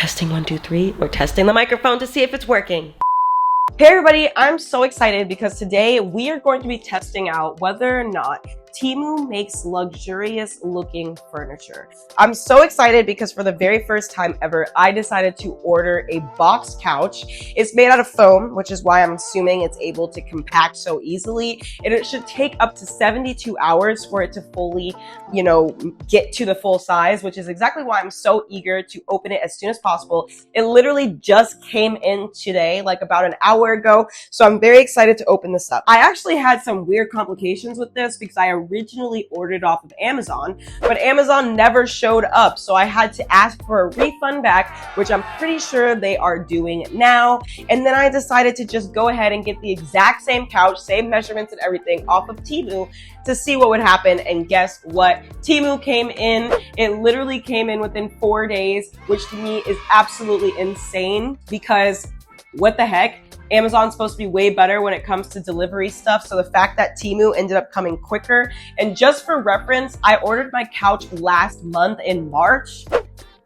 Testing 1, 2, 3. We're testing the microphone to see if it's working. Hey everybody, I'm so excited because today we are going to be testing out whether or not Temu makes luxurious looking furniture. I'm so excited because for the very first time ever, I decided to order a box couch. It's made out of foam, which is why I'm assuming it's able to compact so easily. And it should take up to 72 hours for it to fully, get to the full size, which is exactly why I'm so eager to open it as soon as possible. It literally just came in today, like about an hour ago. So I'm very excited to open this up. I actually had some weird complications with this because I originally ordered off of Amazon, but Amazon never showed up. So I had to ask for a refund back, which I'm pretty sure they are doing now. And then I decided to just go ahead and get the exact same couch, same measurements and everything off of Temu to see what would happen. And guess what? Temu came in. It literally came in within 4 days, which to me is absolutely insane because what the heck? Amazon's supposed to be way better when it comes to delivery stuff. So the fact that Temu ended up coming quicker. And just for reference, I ordered my couch last month in March.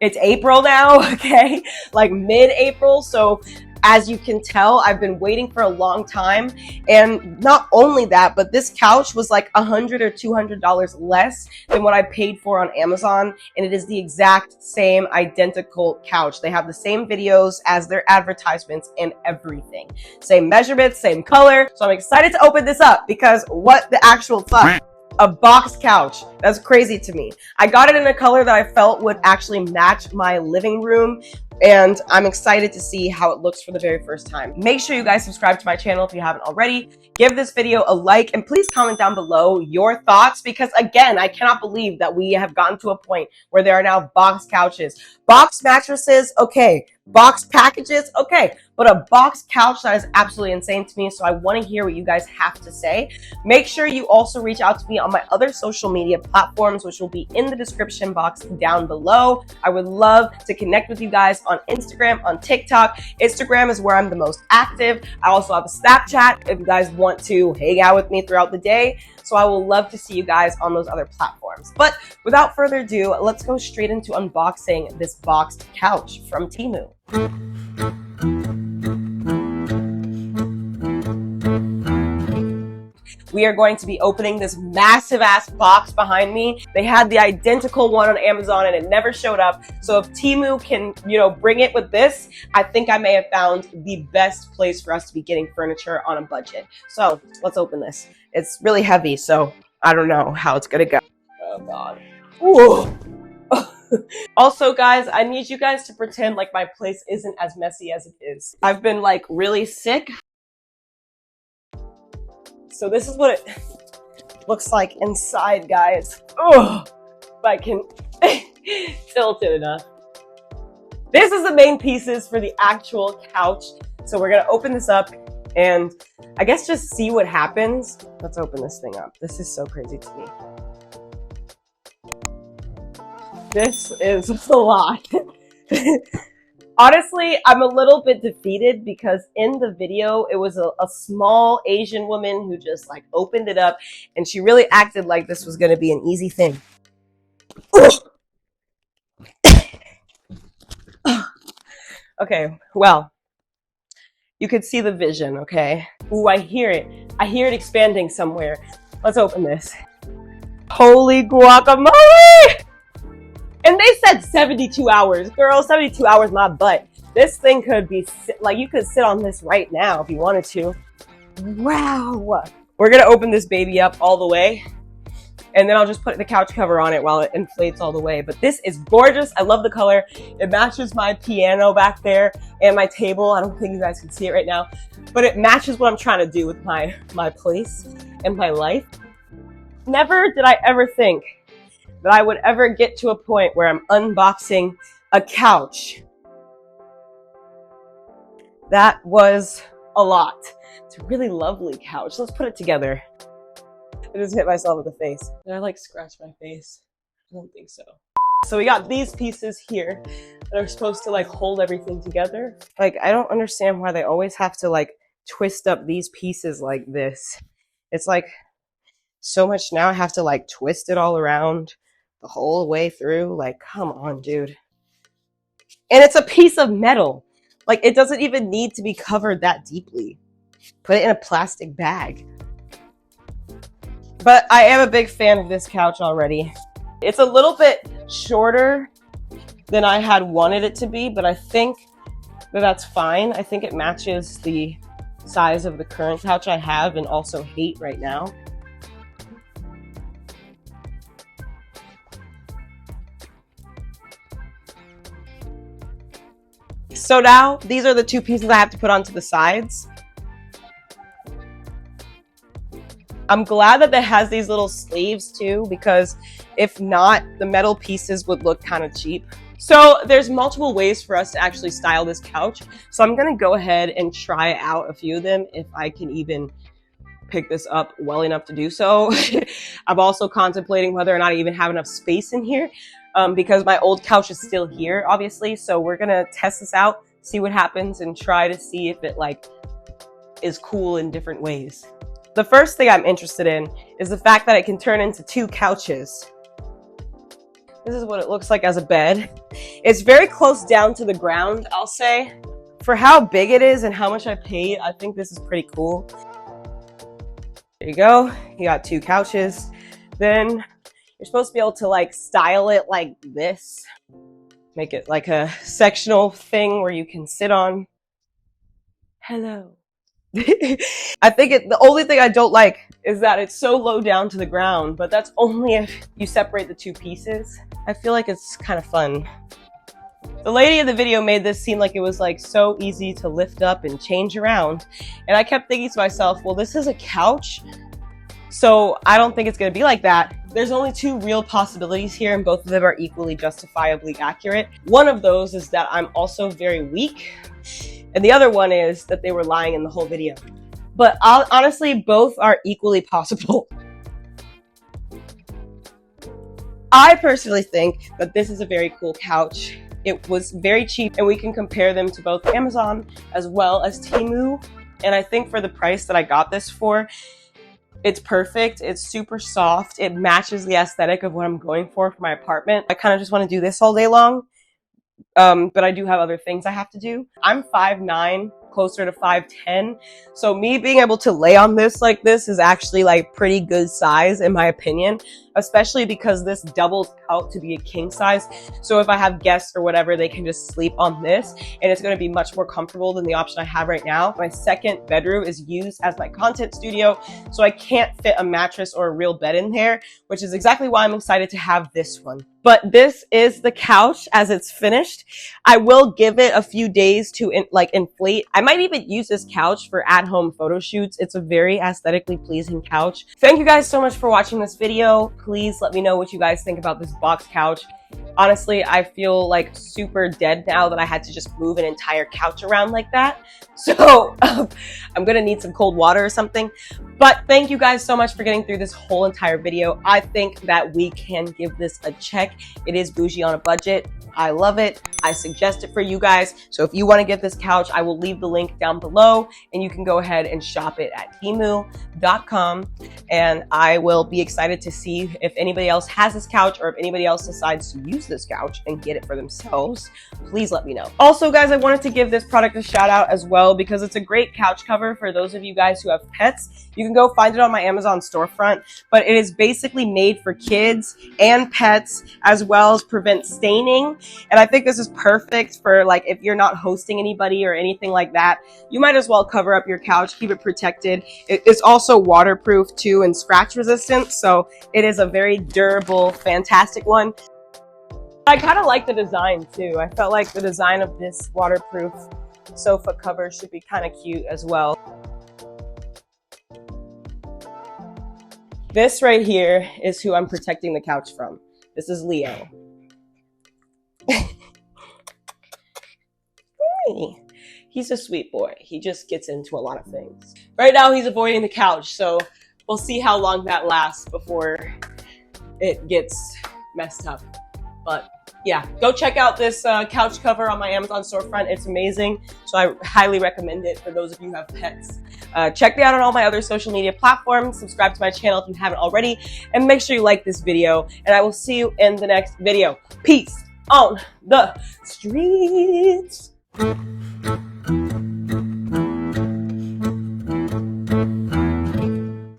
It's April now, okay? Like mid-April. So as you can tell, I've been waiting for a long time. And not only that, but this couch was like $100 or $200 less than what I paid for on Amazon. And it is the exact same identical couch. They have the same videos as their advertisements and everything. Same measurements, same color. So I'm excited to open this up because what the actual fuck? A box couch. That's crazy to me. I got it in a color that I felt would actually match my living room. And I'm excited to see how it looks for the very first time. Make sure you guys subscribe to my channel if you haven't already. Give this video a like and please comment down below your thoughts because again, I cannot believe that we have gotten to a point where there are now box couches. Box mattresses, okay. Box packages, okay. But a box couch, that is absolutely insane to me. So I want to hear what you guys have to say. Make sure you also reach out to me on my other social media platforms, which will be in the description box down below. I would love to connect with you guys on Instagram, on TikTok. Instagram is where I'm the most active. I also have a Snapchat if you guys want to hang out with me throughout the day. So I will love to see you guys on those other platforms. But without further ado, let's go straight into unboxing this boxed couch from Temu. We are going to be opening this massive ass box behind me. They had the identical one on Amazon and it never showed up. So if Temu can, bring it with this, I think I may have found the best place for us to be getting furniture on a budget. So let's open this. It's really heavy, so I don't know how it's gonna go. Oh God. Ooh. Also, guys, I need you guys to pretend like my place isn't as messy as it is. I've been like really sick. So this is what it looks like inside, guys. Oh, if I can tilt it enough. This is the main pieces for the actual couch. So we're gonna open this up and I guess just see what happens. Let's open this thing up. This is so crazy to me. This is a lot. Honestly, I'm a little bit defeated because in the video, it was a small Asian woman who just like opened it up and she really acted like this was going to be an easy thing. Okay, well, you could see the vision, okay? Ooh, I hear it. I hear it expanding somewhere. Let's open this. Holy guacamole! And they said 72 hours. Girl, 72 hours, my butt. This thing could be, like, you could sit on this right now if you wanted to. Wow. We're going to open this baby up all the way. And then I'll just put the couch cover on it while it inflates all the way. But this is gorgeous. I love the color. It matches my piano back there and my table. I don't think you guys can see it right now. But it matches what I'm trying to do with my place and my life. Never did I ever think that I would ever get to a point where I'm unboxing a couch. That was a lot. It's a really lovely couch. Let's put it together. I just hit myself in the face. Did I like scratch my face? I don't think so. So we got these pieces here that are supposed to like hold everything together. Like, I don't understand why they always have to like twist up these pieces like this. It's like so much now I have to like twist it all around the whole way through. Like, come on, dude. And it's a piece of metal. Like, it doesn't even need to be covered that deeply. Put it in a plastic bag. But I am a big fan of this couch already. It's a little bit shorter than I had wanted it to be, but I think that that's fine. I think it matches the size of the current couch I have and also hate right now. So now, these are the two pieces I have to put onto the sides. I'm glad that it has these little sleeves too, because if not, the metal pieces would look kind of cheap. So there's multiple ways for us to actually style this couch. So I'm gonna go ahead and try out a few of them if I can even pick this up well enough to do so. I'm also contemplating whether or not I even have enough space in here because my old couch is still here, obviously. So we're gonna test this out, see what happens, and try to see if it like is cool in different ways. The first thing I'm interested in is the fact that it can turn into two couches. This is what it looks like as a bed. It's very close down to the ground, I'll say. For how big it is and how much I paid, I think this is pretty cool. There you go. You got two couches. Then you're supposed to be able to like style it like this. Make it like a sectional thing where you can sit on. Hello. I think the only thing I don't like is that it's so low down to the ground, but that's only if you separate the two pieces. I feel like it's kind of fun. The lady in the video made this seem like it was like so easy to lift up and change around. And I kept thinking to myself, well, this is a couch, so I don't think it's gonna be like that. There's only two real possibilities here, and both of them are equally justifiably accurate. One of those is that I'm also very weak. And the other one is that they were lying in the whole video. But honestly, both are equally possible. I personally think that this is a very cool couch. It was very cheap, and we can compare them to both Amazon as well as Temu. And I think for the price that I got this for, it's perfect. It's super soft. It matches the aesthetic of what I'm going for my apartment. I kind of just want to do this all day long. But I do have other things I have to do. I'm 5'9", closer to 5'10". So me being able to lay on this like this is actually like pretty good size in my opinion, especially because this doubles out to be a king size. So if I have guests or whatever, they can just sleep on this, and it's going to be much more comfortable than the option I have right now. My second bedroom is used as my content studio, so I can't fit a mattress or a real bed in there, which is exactly why I'm excited to have this one. But this is the couch as it's finished. I will give it a few days to inflate. I might even use this couch for at-home photo shoots. It's a very aesthetically pleasing couch. Thank you guys so much for watching this video. Please let me know what you guys think about this box couch. Honestly, I feel like super dead now that I had to just move an entire couch around like that. So I'm gonna need some cold water or something. But thank you guys so much for getting through this whole entire video. I think that we can give this a check. It is bougie on a budget. I love it. I suggest it for you guys. So if you want to get this couch, I will leave the link down below and you can go ahead and shop it at temu.com. And I will be excited to see if anybody else has this couch or if anybody else decides to use this couch and get it for themselves. Please let me know. Also, guys, I wanted to give this product a shout out as well because it's a great couch cover for those of you guys who have pets. You can go find it on my Amazon storefront, but it is basically made for kids and pets as well as prevent staining. And I think this is perfect for like if you're not hosting anybody or anything like that. You might as well cover up your couch, keep it protected. It's also waterproof too and scratch resistant, so it is a very durable, fantastic one. I kind of like the design too. I felt like the design of this waterproof sofa cover should be kind of cute as well. This right here is who I'm protecting the couch from. This is Leo. He's a sweet boy. He just gets into a lot of things. Right now he's avoiding the couch, so we'll see how long that lasts before it gets messed up. But yeah, go check out this couch cover on my Amazon storefront. It's amazing, so I highly recommend it for those of you who have pets. Check me out on all my other social media platforms. Subscribe to my channel if you haven't already, and make sure you like this video, and I will see you in the next video. Peace. on the streets.